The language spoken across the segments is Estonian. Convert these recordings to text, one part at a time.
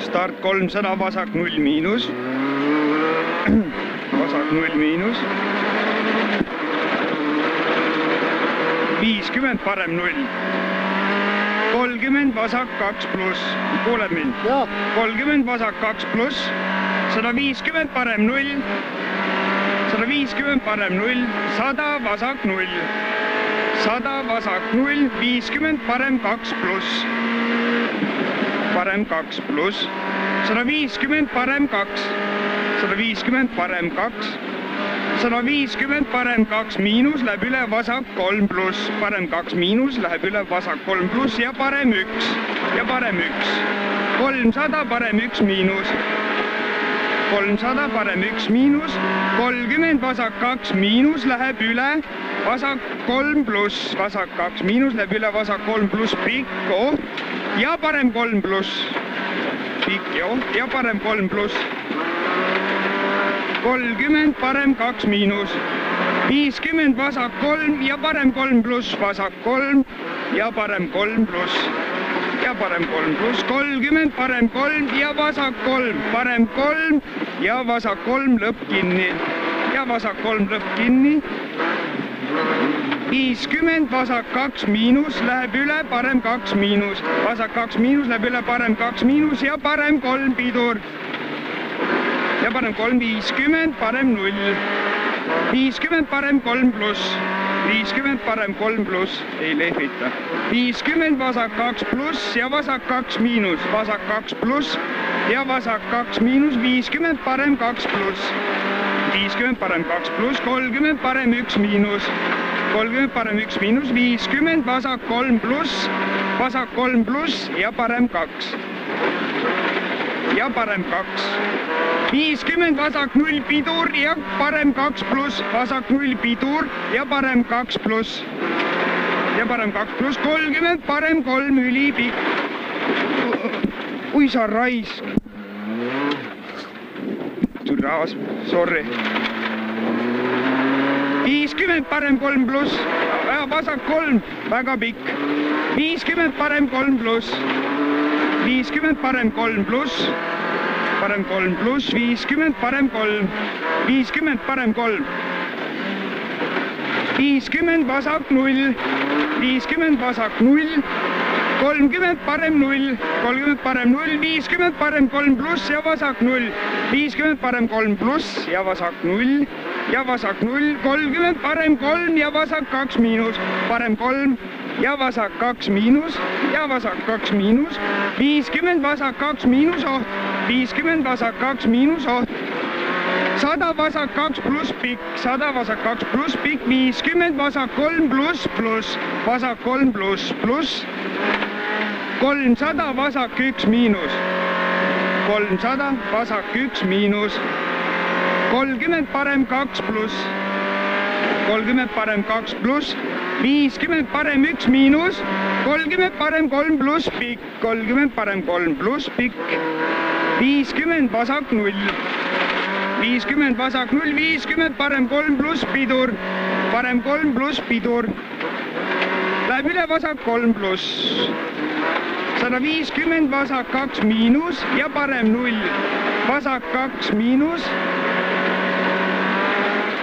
start 300, vasak 0 miinus, vasak 0 miinus, 50 parem 0, 30 vasak 2 pluss, kuuled mind? 30 vasak 2 pluss, 150 parem 0, 150 parem 0, 100 vasak 0, 100 vasak 0, 50 parem 2 pluss, parem 2 pluss, 150 parem 2, 150 parem 2, 150 parem 2 miinus läheb üle vasak 3 pluss, parem 2 miinus läheb üle vasak 3 pluss ja parem 1, ja parem 1, 300 parem 1 miinus, 300 parem 1 miinus, 30 vasak 2 miinus läheb üle vasak 3 pluss, vasak 2 miinus läheb üle vasak 3 pluss pikk, ja parem 3 pluss, pikk, ja parem 3 pluss, 30 parem 2 miinus, 50 vasak 3 ja parem 3 pluss, vasak 3 ja parem 3 pluss, ja parem 3 pluss, 30 parem 3 ja vasak 3, parem 3 ja vasak 3 lõpp kinni, ja vasak 3 lõpp kinni, 50 vasak 2 miinus läheb üle parem 2 miinus, vasak 2 miinus läheb üle parem 2 miinus ja parem 3 pidur. Ja parem 3, 50, parem 0, 50 parem 3 pluss, 50 parem 3 pluss, ei lehvita, 50 vasak 2 pluss ja vasak 2 miinus, vasak 2 pluss ja vasak 2 miinus, 50 parem 2 pluss, 50 parem 2 pluss, 30 parem 1 miinus, 30 parem 1 miinus, 50 vasak 3 pluss, vasak 3 pluss ja parem 2. Ja parem 2, 50 vasak 0 pidur ja parem 2 pluss, vasak 0 pidur ja parem 2 pluss, ja parem 2 pluss, 30 parem 3 ülipikk. Ui sa raisk. Türas, sorry. 50 parem 3 pluss, vasak 3, väga pikk, 50 parem 3 pluss, 50 parem 3 pluss, parem 3 pluss, 50 parem 3, 50 parem 3, 50 vasak 0, 50 vasak 0, 30 parem 0, 30 parem 0, 50 parem 3 pluss ja vasak 0, 50 parem 3 pluss ja vasak 0, ja vasak 0, 30 parem 3 ja vasak 2 miinus, parem 3 ja vasak 2 miinus, ja vasak 2 miinus, 50 vasak 2 miinus oht, 50 vasak 2 miinus oht, 100 vasak 2 pluss pikk, 100 vasak 2 pluss pikk, 50 vasak 3 pluss pluss, vasak 3 pluss pluss, 300 vasak 1 miinus, 300 vasak 1 miinus, 30 parem 2 pluss, 30 parem 2 pluss, 50 parem 1 miinus, 30 parem 3 pluss pikk, 30 parem 3 pluss pikk, 50 vasak 0, 50 vasak 0, 50 parem 3 pluss pidur, parem 3 pluss pidur, läheb üle vasak 3 pluss, 150 vasak 2 miinus ja parem 0, vasak 2 miinus,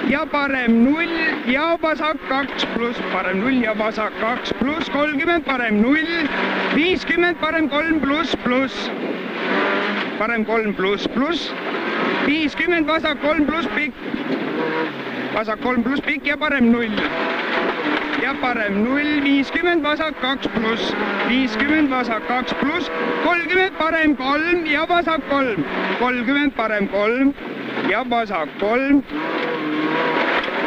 ja parem 0 ja vasak 2 pluss, parem 0 ja vasak 2 pluss, 30 parem 0, 50 parem 3 pluss pluss, parem 3 pluss pluss, 50 vasak 3 pluss pikk, vasak 3 pluss pikk ja parem 0, ja parem 0, 50 vasak 2 pluss, 50 vasak 2 pluss, 30 parem 3 ja vasak 3, 30 parem 3 ja vasak 3,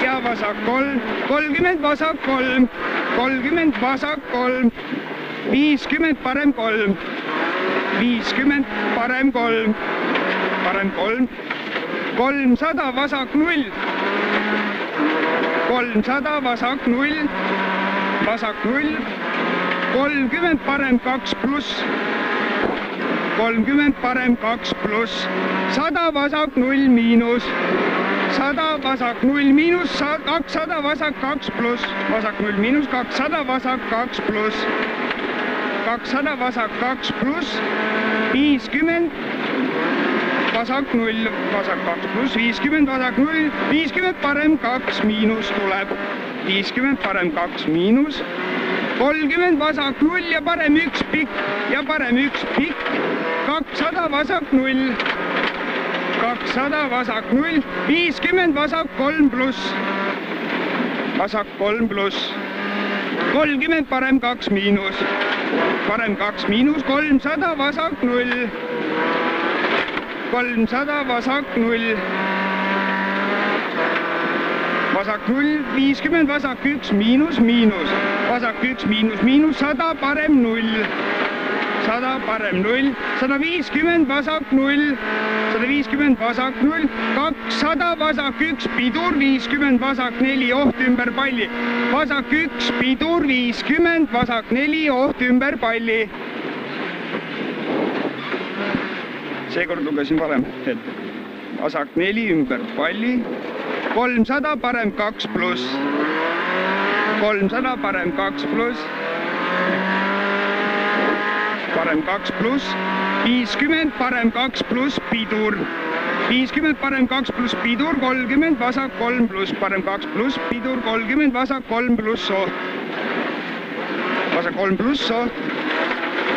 ja vasak 3, 30 vasak 3, 30 vasak 3, 50 parem 3, 50 parem 3, parem 3, 300 vasak 0, 300 vasak 0, vasak 0, 30 parem 2 pluss, 30 parem 2 pluss, 100 vasak 0 miinus, 100 vasak 0 miinus, 200 vasak 2 pluss, vasak 0 miinus, 200 vasak 2 pluss, 200 vasak 2 pluss, 50, vasak 0, vasak 2 pluss 50, vasak 0, 50 parem 2 miinus tuleb, 50 parem 2 miinus, 30 vasak 0 ja parem 1 pikk ja parem 1 pikk, 200 vasak 0, 200 vasak 0, 50 vasak 3 pluss, vasak 3 pluss, 30 parem 2 miinus, parem 2 miinus, 300 vasak 0, 300 vasak 0, vasak 0, 50 vasak 1 miinus, miinus, vasak 1 miinus, miinus, 100 parem 0, 100 parem 0, 150 vasak 0, 150 vasak 0, 200 vasak 1 pidur, 50 vasak 4 oht ümber palli, vasak 1 pidur, 50 vasak 4 oht ümber palli. Seekord lugesin varem, et vasak 4 ümber palli, 300 parem 2 pluss, 300 parem 2 pluss, parem 2 pluss, 50 parem 2 pluss pidur, 50 parem 2 pluss pidur, 30 vasak 3 pluss, parem 2 pluss pidur, 30 vasak 3 pluss oht, vasak 3 pluss oht,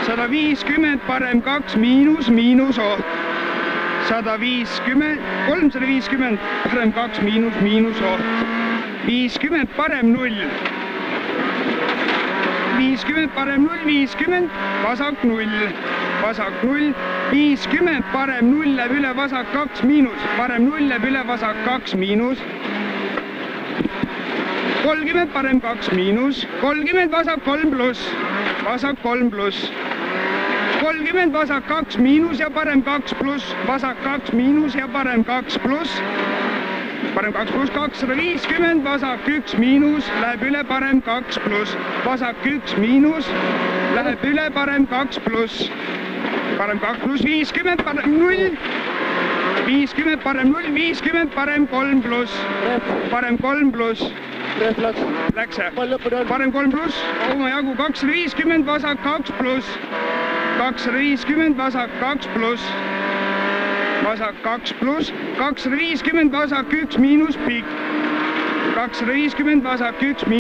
150 parem 2 miinus, miinus oht, 150, 350 parem 2 miinus, miinus oht, 50 parem 0, 50 parem 0, 50 vasak 0, vasak 0, 50 parem 0 läheb üle vasak 2 miinus, parem 0 läheb üle vasak 2 miinus, 30 parem 2 miinus, 30 vasak 3 pluss, vasak 3 pluss, 30 vasak 2 miinus ja parem 2 pluss, vasak 2 miinus ja parem 2 pluss, parem 2 pluss, 250 vasak 1 miinus läheb üle parem 2 pluss, vasak 1 miinus läheb üle parem 2 pluss, parem 2 pluss, 50 parem 0, 50 parem 0, 50 parem 3 pluss, parem 3 pluss, läks see, parem 3 pluss, omajagu 250 vasak 2 pluss, 250 vasak 2 pluss, vasak 2 pluss, 250 vasak 1 miinus pikk, 250 vasak 1 miinus.